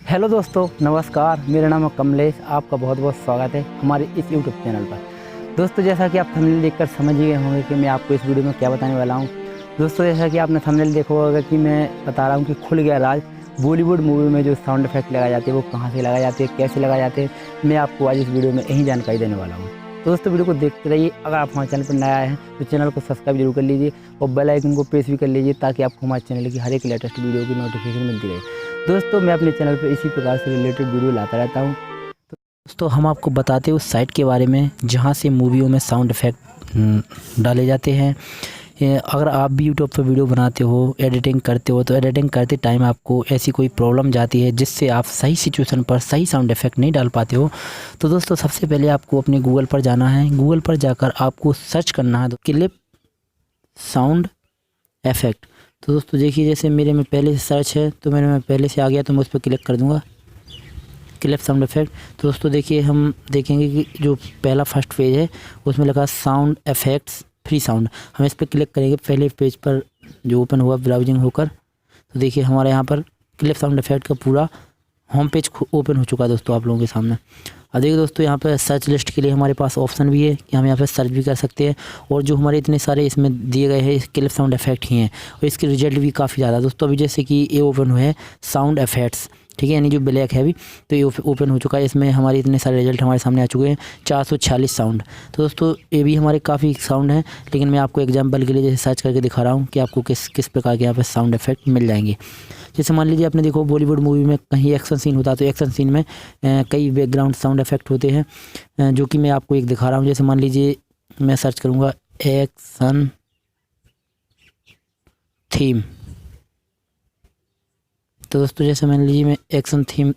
Hello दोस्तों, नमस्कार। मेरा नाम है कमलेश। आपका बहुत बहुत स्वागत है हमारे इस यूट्यूब चैनल पर। दोस्तों, जैसा कि आप थंबनेल देखकर समझ ही गए होंगे कि मैं आपको इस वीडियो में क्या बताने वाला हूं। दोस्तों, जैसा कि आपने थंबनेल देखा होगा कि मैं बता रहा हूं कि खुल गया राज। बॉलीवुड मूवी में जो साउंड इफेक्ट लगाए जाते हैं वो कहाँ से लगाए जाते हैं, कैसे लगाए जाते हैं, मैं आपको आज इस वीडियो में यही जानकारी देने वाला हूँ। तो दोस्तों, वीडियो को देखते रहिए। अगर आप हमारे चैनल पर नया आए हैं तो चैनल को सब्सक्राइब जरूर कर लीजिए और बेल आइकन को प्रेस भी कर लीजिए ताकि आपको हमारे चैनल की हर एक लेटेस्ट वीडियो की नोटिफिकेशन मिलती रहे। दोस्तों, मैं अपने चैनल पर इसी प्रकार से रिलेटेड वीडियो लाता रहता हूँ। दोस्तों, हम आपको बताते हैं उस साइट के बारे में जहाँ से मूवियों में साउंड इफ़ेक्ट डाले जाते हैं। अगर आप भी यूट्यूब पर वीडियो बनाते हो, एडिटिंग करते हो, तो एडिटिंग करते टाइम आपको ऐसी कोई प्रॉब्लम जाती है जिससे आप सही सिचुएशन पर सही साउंड इफ़ेक्ट नहीं डाल पाते हो, तो दोस्तों सबसे पहले आपको अपने गूगल पर जाना है। गूगल पर जाकर आपको सर्च करना है क्लिप साउंड इफ़ेक्ट। तो दोस्तों देखिए, जैसे मेरे में पहले से सर्च है तो मैं पहले से आ गया तो मैं उस पर क्लिक कर दूंगा, क्लिप साउंड इफेक्ट। तो दोस्तों देखिए, हम देखेंगे कि जो पहला फर्स्ट पेज है उसमें लिखा साउंड इफेक्ट्स फ्री साउंड। हम इस पर क्लिक करेंगे पहले पेज पर जो ओपन हुआ ब्राउजिंग होकर। तो देखिए, हमारे यहाँ पर क्लिप साउंड इफेक्ट का पूरा होम पेज ओपन हो चुका है दोस्तों आप लोगों के सामने। और देखिए दोस्तों, यहाँ पर सर्च लिस्ट के लिए हमारे पास ऑप्शन भी है कि हम यहाँ पर सर्च भी कर सकते हैं। और जो हमारे इतने सारे इसमें दिए गए हैं क्लिप साउंड इफेक्ट ही हैं और इसके रिजल्ट भी काफ़ी ज़्यादा दोस्तों। अभी जैसे कि ये ओपन हुए हैं साउंड इफेक्ट्स, ठीक है, यानी जो ब्लैक है अभी, तो ये ओपन हो चुका है। इसमें हमारे इतने सारे रिजल्ट हमारे सामने आ चुके हैं, 446 साउंड। तो दोस्तों ये भी हमारे काफ़ी साउंड हैं, लेकिन मैं आपको एग्जांपल के लिए जैसे सर्च करके दिखा रहा हूँ कि आपको किस किस प्रकार के यहाँ पर साउंड इफेक्ट मिल जाएंगे। जैसे मान लीजिए आपने देखो बॉलीवुड मूवी में कहीं एक्शन सीन होता है तो एक्शन सीन में कई बैकग्राउंड साउंड इफेक्ट होते हैं, जो कि मैं आपको एक दिखा रहा हूँ। जैसे मान लीजिए मैं सर्च करूँगा एक्शन थीम। तो दोस्तों जैसे मान लीजिए मैं एक्शन थीम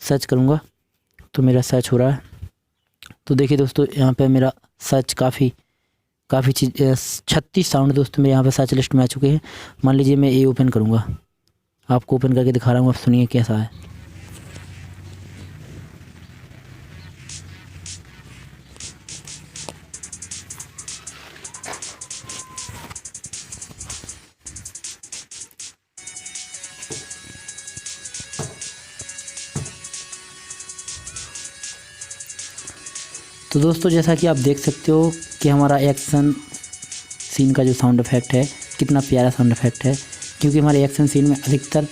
सर्च करूँगा तो मेरा सर्च हो रहा है। तो देखिए दोस्तों, यहाँ पे मेरा सर्च काफ़ी चीज़ 36 साउंड दोस्तों मेरे यहाँ पे सर्च लिस्ट में आ चुके हैं। मान लीजिए मैं ये ओपन करूँगा, आपको ओपन करके दिखा रहा हूँ, आप सुनिए कैसा है। तो दोस्तों जैसा कि आप देख सकते हो कि हमारा एक्शन सीन का जो साउंड इफेक्ट है कितना प्यारा साउंड इफेक्ट है, क्योंकि हमारे एक्शन सीन में अधिकतर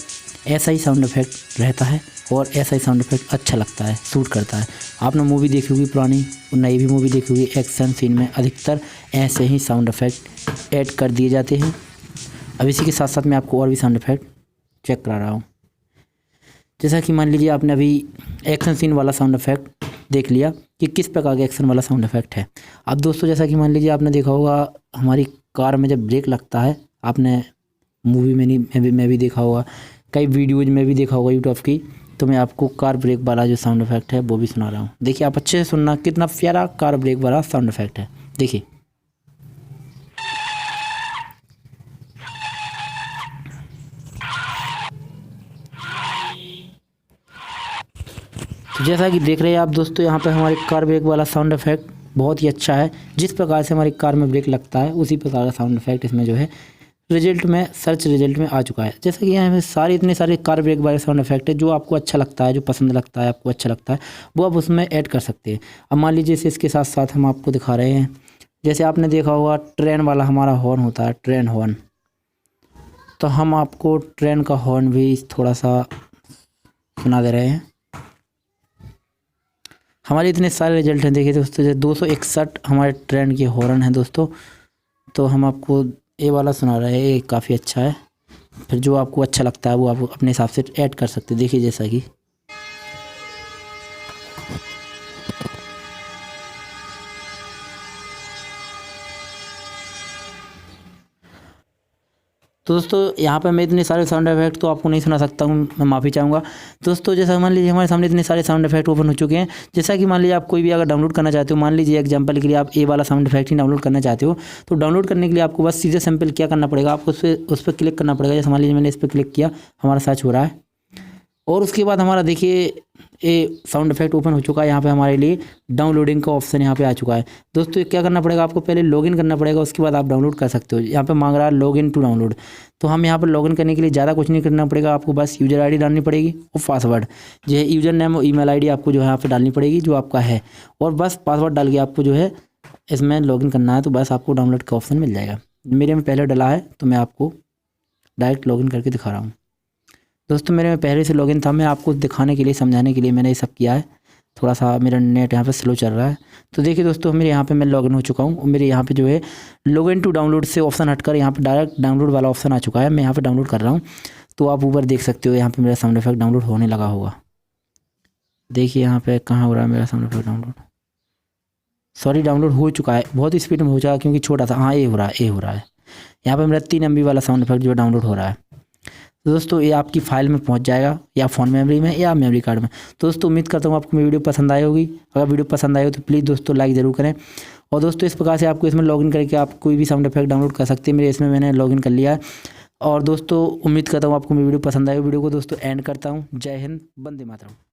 ऐसा ही साउंड इफेक्ट रहता है और ऐसा ही साउंड इफेक्ट अच्छा लगता है, सूट करता है। आपने मूवी देखी होगी पुरानी और नई भी मूवी देखी होगी, एक्शन सीन में अधिकतर ऐसे ही साउंड इफेक्ट ऐड कर दिए जाते हैं। अब इसी के साथ साथ मैं आपको और भी साउंड इफेक्ट चेक करा रहा हूँ। जैसा कि मान लीजिए आपने अभी एक्शन सीन वाला साउंड इफेक्ट देख लिया कि किस प्रकार का एक्शन वाला साउंड इफेक्ट है। अब दोस्तों जैसा कि मान लीजिए आपने देखा होगा हमारी कार में जब ब्रेक लगता है, आपने मूवी में नहीं मैं भी देखा होगा, कई वीडियोज में भी देखा होगा यूट्यूब की, तो मैं आपको कार ब्रेक वाला जो साउंड इफेक्ट है वो भी सुना रहा हूँ। देखिए, आप अच्छे से सुनना, कितना प्यारा कार ब्रेक वाला साउंड इफेक्ट है। देखिए, तो जैसा कि देख रहे हैं आप दोस्तों, यहाँ पे हमारी कार ब्रेक वाला साउंड इफेक्ट बहुत ही अच्छा है। जिस प्रकार से हमारी कार में ब्रेक लगता है उसी प्रकार का साउंड इफेक्ट इसमें जो है रिजल्ट में, सर्च रिजल्ट में आ चुका है। जैसा कि यहाँ में इतने सारे कार ब्रेक वाले साउंड इफेक्ट है, जो आपको अच्छा लगता है, जो पसंद लगता है, आपको अच्छा लगता है, वो आप उसमें ऐड कर सकते हैं। अब मान लीजिए इसके साथ साथ हम आपको दिखा रहे हैं, जैसे आपने देखा होगा ट्रेन वाला हमारा हॉर्न होता है, ट्रेन हॉर्न, तो हम आपको ट्रेन का हॉर्न भी थोड़ा सा सुना दे रहे हैं। हमारे इतने सारे रिजल्ट हैं, देखिए दोस्तों, जैसे 261 हमारे ट्रेन के हॉर्न हैं दोस्तों। तो हम आपको ये वाला सुना रहे हैं, ये काफ़ी अच्छा है। फिर जो आपको अच्छा लगता है वो आप अपने हिसाब से ऐड कर सकते हैं। देखिए जैसा कि तो दोस्तों यहाँ पे मैं इतने सारे साउंड इफेक्ट तो आपको नहीं सुना सकता हूँ, मैं माफ़ी चाहूँगा दोस्तों। जैसा मान लीजिए हमारे सामने इतने सारे साउंड इफेक्ट ओपन हो चुके हैं। जैसा कि मान लीजिए आप कोई भी अगर डाउनलोड करना चाहते हो, मान लीजिए एग्जांपल के लिए आप ए वाला साउंड इफेक्ट ही डाउनलोड करना चाहते हो, तो डाउनलोड करने के लिए आपको बस सीधे सिंपल क्या करना पड़ेगा, आपको उस पर क्लिक करना पड़ेगा। जैसे मान लीजिए मैंने इस पर क्लिक किया, हमारा सर्च हो रहा है और उसके बाद हमारा देखिए ये साउंड इफेक्ट ओपन हो चुका है। यहाँ पे हमारे लिए डाउनलोडिंग का ऑप्शन यहाँ पे आ चुका है। दोस्तों क्या करना पड़ेगा आपको, पहले लॉगिन करना पड़ेगा, उसके बाद आप डाउनलोड कर सकते हो। यहाँ पे मांग रहा है लॉगिन टू डाउनलोड, तो हम यहाँ पर लॉगिन करने के लिए ज़्यादा कुछ नहीं करना पड़ेगा। आपको बस यूज़र आईडी डालनी पड़ेगी और पासवर्ड, जो है यूज़र नेम और ईमेल आईडी आपको जो है यहाँ पर डालनी पड़ेगी जो आपका है, और बस पासवर्ड डाल के आपको जो है इसमें लॉगिन करना है। तो बस आपको डाउनलोड का ऑप्शन मिल जाएगा। मेरे में पहले डला है तो मैं आपको डायरेक्ट लॉगिन करके दिखा रहा हूँ। दोस्तों मेरे में पहले से लॉगिन था, मैं आपको दिखाने के लिए समझाने के लिए मैंने ये सब किया है। थोड़ा सा मेरा नेट यहाँ पे स्लो चल रहा है। तो देखिए दोस्तों मेरे यहाँ पे मैं लॉगिन हो चुका हूँ और मेरे यहाँ पे जो है लॉगिन टू डाउनलोड से ऑप्शन हटकर यहाँ पे डायरेक्ट डाउनलोड वाला ऑप्शन आ चुका है। मैं यहाँ पे डाउनलोड कर रहा हूँ, तो आप ऊपर देख सकते हो यहाँ पे मेरा साउंड इफेक्ट डाउनलोड होने लगा होगा। देखिए यहाँ पे कहाँ हो रहा है मेरा sound effect download, sorry download हो चुका है, बहुत स्पीड में हो चुका है क्योंकि छोटा था। हाँ ये हो रहा है, ये हो रहा है। यहाँ पे मेरा 3 MB वाला साउंड इफेक्ट जो डाउनलोड हो रहा है। तो दोस्तों ये आपकी फाइल में पहुंच जाएगा, या फ़ोन मेमोरी में या मेमोरी कार्ड में। तो दोस्तों उम्मीद करता हूँ आपको मेरी वीडियो पसंद आई होगी। अगर वीडियो पसंद आई हो तो प्लीज़ दोस्तों लाइक ज़रूर करें। और दोस्तों इस प्रकार से आपको इसमें लॉगिन करके आप कोई भी साउंड इफेक्ट डाउनलोड कर सकते हैं। मेरे इसमें मैंने लॉगिन कर लिया है। और दोस्तों उम्मीद करता हूँ आपको मेरी वीडियो पसंद आई हो। वीडियो को दोस्तों एंड करता हूँ। जय हिंद, वंदे मातरम।